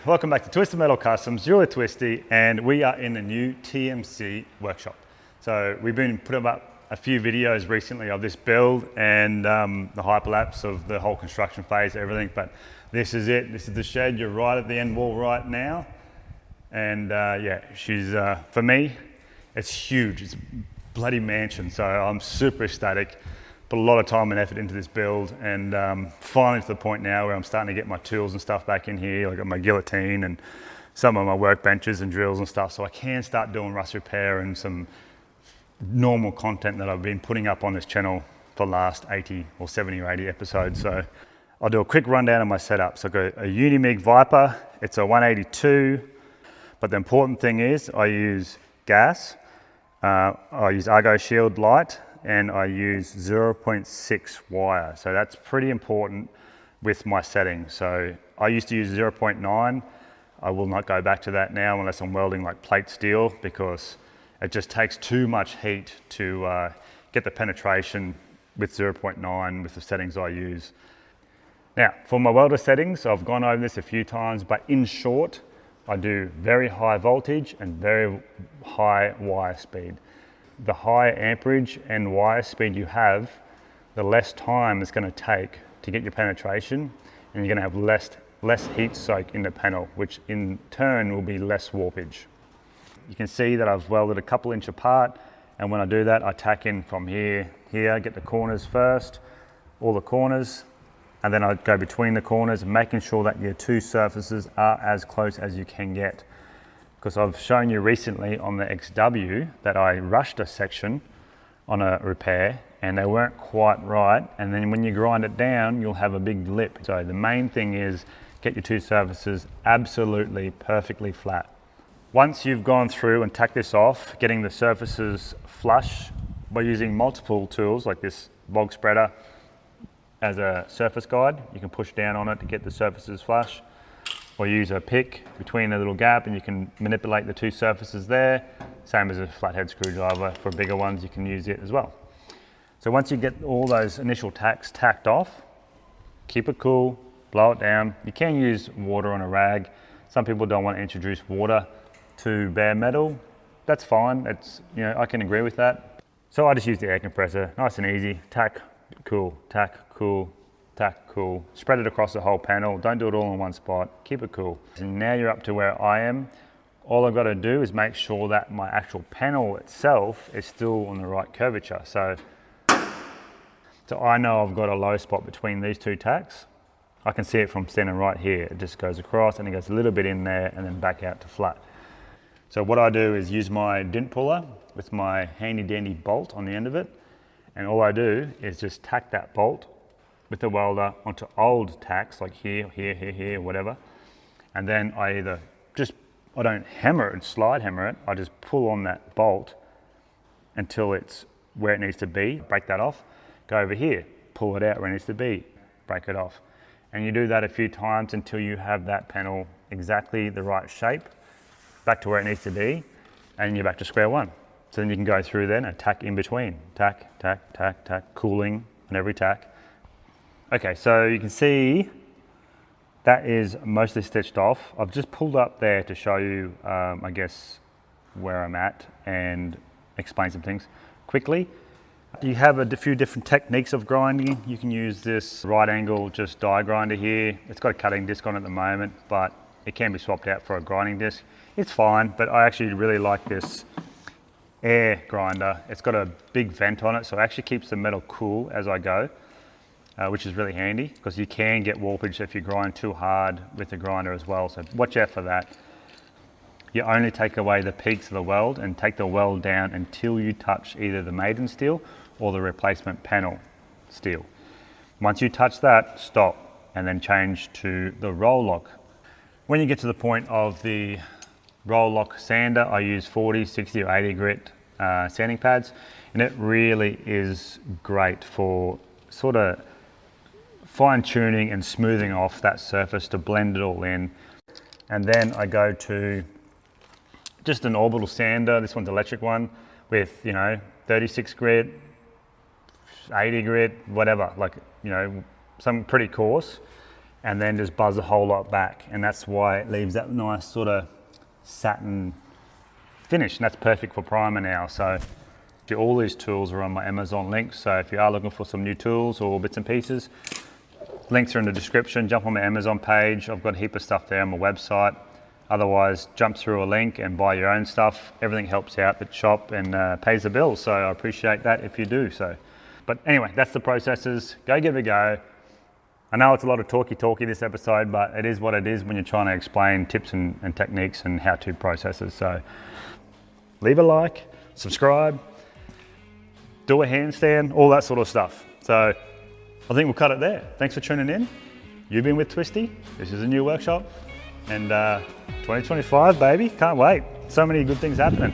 welcome back to Twisted Metal Customs, Julia Twisty, and we are in the new TMC workshop. So we've been putting up a few videos recently of this build and the hyperlapse of the whole construction phase, everything, but this is it. This is the shed. You're right at the end wall right now. And yeah, she's, for me, it's huge. It's a bloody mansion, so I'm super ecstatic. Put a lot of time and effort into this build, and finally to the point now where I'm starting to get my tools and stuff back in here. I got my guillotine and some of my workbenches and drills and stuff, so I can start doing rust repair and some normal content that I've been putting up on this channel for the last 80 or 70 or 80 episodes. So I'll do a quick rundown of my setup. So I've got a Unimig Viper. It's a 182, but the important thing is I use gas, I use Argo Shield light, and I use 0.6 wire. So that's pretty important with my settings. So I used to use 0.9. I will not go back to that now unless I'm welding like plate steel, because it just takes too much heat to get the penetration with 0.9 with the settings I use. Now, for my welder settings, I've gone over this a few times, but in short, I do very high voltage and very high wire speed. The higher amperage and wire speed you have, the less time it's going to take to get your penetration, and you're going to have less heat soak in the panel, which in turn will be less warpage. You can see that I've welded a couple inch apart, and when I do that, I tack in from here, get the corners first, all the corners, and then I go between the corners, making sure that your two surfaces are as close as you can get. Because I've shown you recently on the XW that I rushed a section on a repair and they weren't quite right, and then when you grind it down you'll have a big lip. So the main thing is get your two surfaces absolutely perfectly flat. Once you've gone through and tacked this off, getting the surfaces flush by using multiple tools like this bog spreader as a surface guide, you can push down on it to get the surfaces flush, or use a pick between the little gap and you can manipulate the two surfaces there. Same as a flathead screwdriver. For bigger ones you can use it as well. So once you get all those initial tacks tacked off, keep it cool, blow it down. You can use water on a rag. Some people don't want to introduce water to bare metal. That's fine, I can agree with that. So I just use the air compressor, nice and easy. Tack, cool, tack, cool, tack, cool. Spread it across the whole panel. Don't do it all in one spot. Keep it cool. And now you're up to where I am. All I've got to do is make sure that my actual panel itself is still on the right curvature. So I know I've got a low spot between these two tacks. I can see it from standing right here. It just goes across and it goes a little bit in there and then back out to flat. So what I do is use my dint puller with my handy dandy bolt on the end of it. And all I do is just tack that bolt with the welder onto old tacks like here, whatever. And then I don't hammer it and slide hammer it. I just pull on that bolt until it's where it needs to be. Break that off, go over here, pull it out where it needs to be, break it off. And you do that a few times until you have that panel exactly the right shape, back to where it needs to be, and you're back to square one. So then you can go through then and tack in between. Tack, tack, tack, tack, cooling on every tack. Okay, so you can see that is mostly stitched off. I've just pulled up there to show you, I guess, where I'm at and explain some things quickly. You have a few different techniques of grinding. You can use this right angle just die grinder here. It's got a cutting disc on it at the moment, but it can be swapped out for a grinding disc. It's fine, but I actually really like this air grinder. It's got a big vent on it, so it actually keeps the metal cool as I go. Which is really handy because you can get warpage if you grind too hard with the grinder as well, so watch out for that. You only take away the peaks of the weld and take the weld down until you touch either the maiden steel or the replacement panel steel. Once you touch that, stop and then change to the roll lock. When you get to the point of the roll lock sander, I use 40, 60 or 80 grit sanding pads, and it really is great for sort of fine tuning and smoothing off that surface to blend it all in. And then I go to just an orbital sander. This one's an electric one with 36 grit, 80 grit, whatever, some pretty coarse. and then just buzz a whole lot back. And that's why it leaves that nice sort of satin finish. And that's perfect for primer now. So all these tools are on my Amazon links. So if you are looking for some new tools or bits and pieces, links are in the description. Jump on my Amazon page. I've got a heap of stuff there on my website. Otherwise, jump through a link and buy your own stuff. Everything helps out the shop and pays the bills. So I appreciate that if you do so. But anyway, that's the processes. Go give it a go. I know it's a lot of talky this episode, but it is what it is when you're trying to explain tips and techniques and how-to processes. So leave a like, subscribe, do a handstand, all that sort of stuff. So I think we'll cut it there. Thanks for tuning in. You've been with Twisty. This is a new workshop. And 2025, baby, can't wait. So many good things happening.